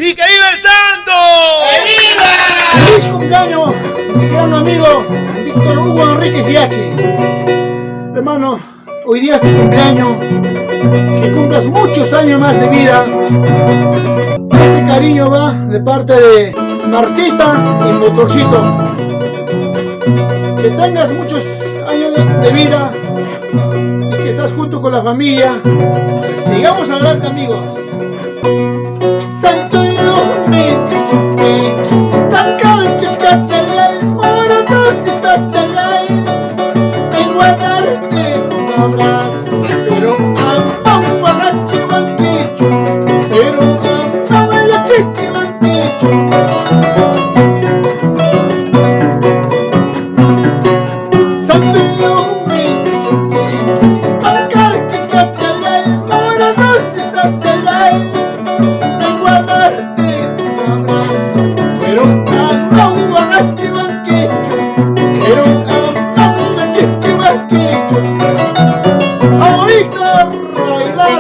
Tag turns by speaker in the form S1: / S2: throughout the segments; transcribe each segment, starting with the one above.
S1: ¡Y que viva el santo!
S2: ¡Que viva!
S3: ¡Feliz cumpleaños, mi gran amigo Víctor Hugo Enríquez Yachi! Hermano, hoy día es tu cumpleaños, que cumplas muchos años más de vida. Este cariño va de parte de Martita y Motorcito. Que tengas muchos años de vida y que estás junto con la familia. Sigamos adelante, amigos. Santo Dios mío, tan caro que es cachalay, ahora dos es cachalay. Vengo a darte un abrazo, pero amo a la chivanquicho, pero amo a la que chivanquicho. Santo Dios mío, tan caro que es cachalay, ahora dos es cachalay. Vengo a darte un abrazo, pero amo a la chivanquicho, pero amo a la que chivanquicho. ¡Vamos, Víctor, a bailar!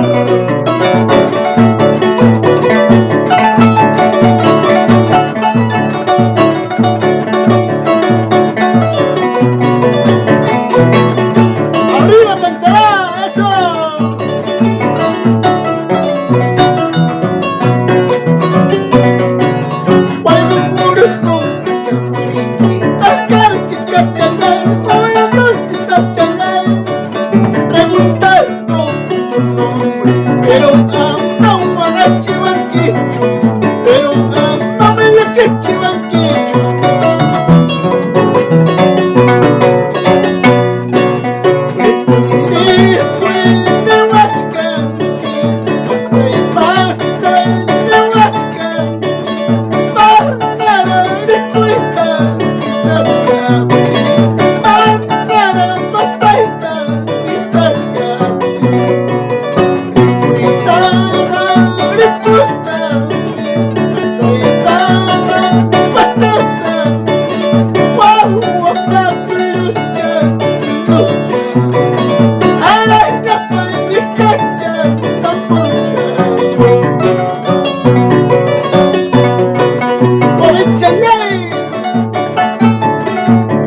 S3: ¡Arriba, Tantará! ¡Eso!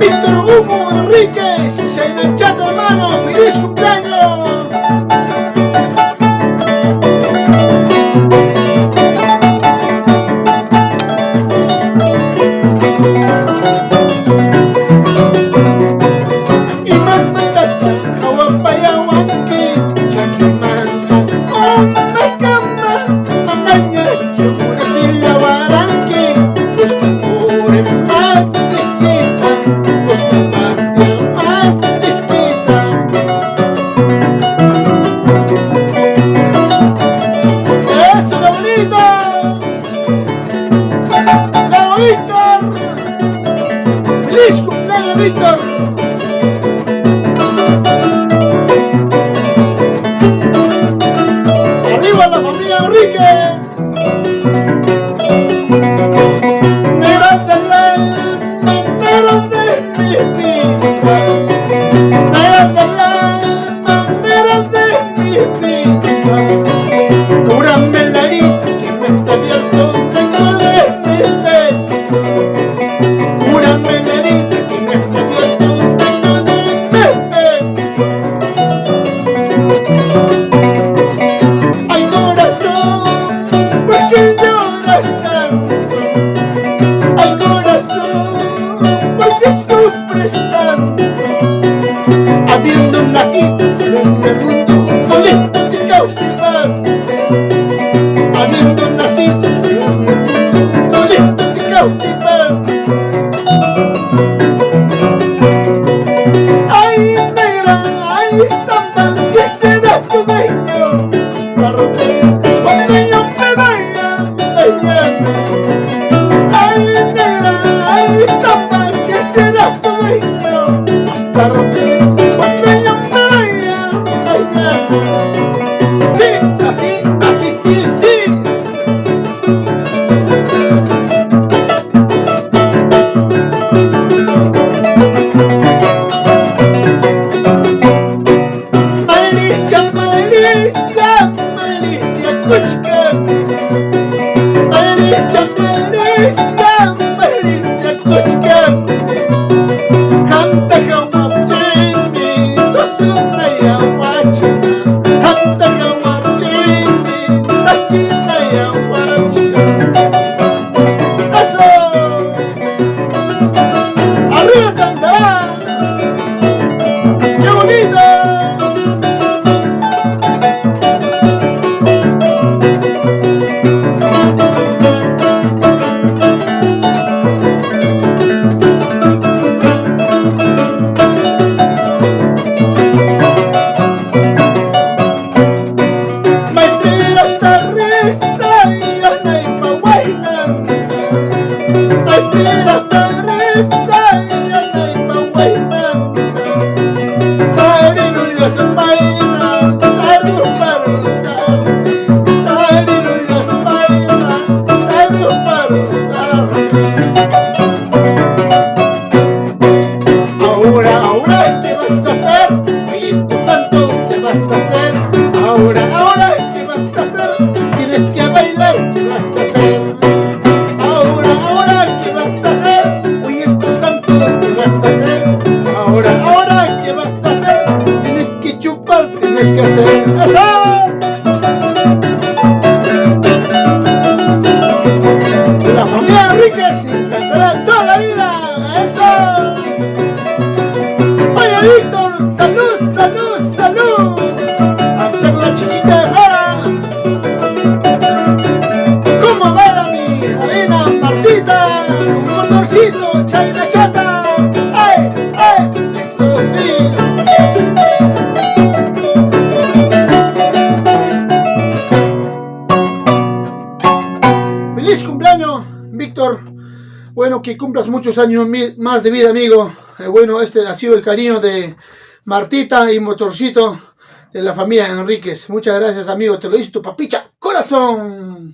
S3: Víctor Hugo Enríquez, en el chat, hermano, ¡feliz cumpleaños! Y mamantata, hawapayawanki, chakimanta, oh my cama, manaña, chumurasilla baranki, los cumpores más cerquita, los compases más cerquita. ¡Eso, qué bonito! ¡Bravo, Víctor! ¡Feliz cumpleaños, Víctor! ¡Arriba la familia Enríquez! Negra del alma, negra de mi vida, negra del alma, negra de mi vida. Cúrame la herida que me está abierto dentro de mi pecho. Cúrame la herida que me está abierto dentro de mi pecho. Ay, corazón, ¿por qué lloras tanto? Ay, corazón, ¿por qué sufres tanto? Habiendo nacido solo en el mundo, solito te cautivas. Habiendo nacido solo en el mundo, solito te cautivas. Ay, negra, ay, samba, ¿qué será tu dueño? Hasta rodeo, cuando yo me vaya mañana. Ay, negra, ay, samba, ¿qué será tu dueño? Hasta rodeo, cuando yo me vaya mañana. Sí, así, así, sí, sí. Malicia, malicia, malicia, kuchka. Malicia, vida parece ahora, ¿qué vas a hacer? Oye, esto santo, ¿qué vas a hacer? Ahora, ¿qué vas a hacer? Tienes que bailar, ¿qué vas a hacer? Ahora, ¿qué vas a hacer? Oye, esto santo, ¿qué vas a hacer? Ahora, ¿qué vas a hacer? Tienes que chupar, tienes que hacer ¡eso! La familia Enríquez encantará toda la vida. ¡Eso! Oye, Víctor, salud. A echar la chichita de fuera. ¿Cómo baila mi reina Martita? Un motorcito, chaina chata. ¡Ay! Eso sí. ¡Feliz cumpleaños, Víctor! Bueno, que cumplas muchos años más de vida, amigo. Bueno, este ha sido el cariño de Martita y Motorcito de la familia Enríquez. Muchas gracias, amigo. Te lo dice tu papicha corazón.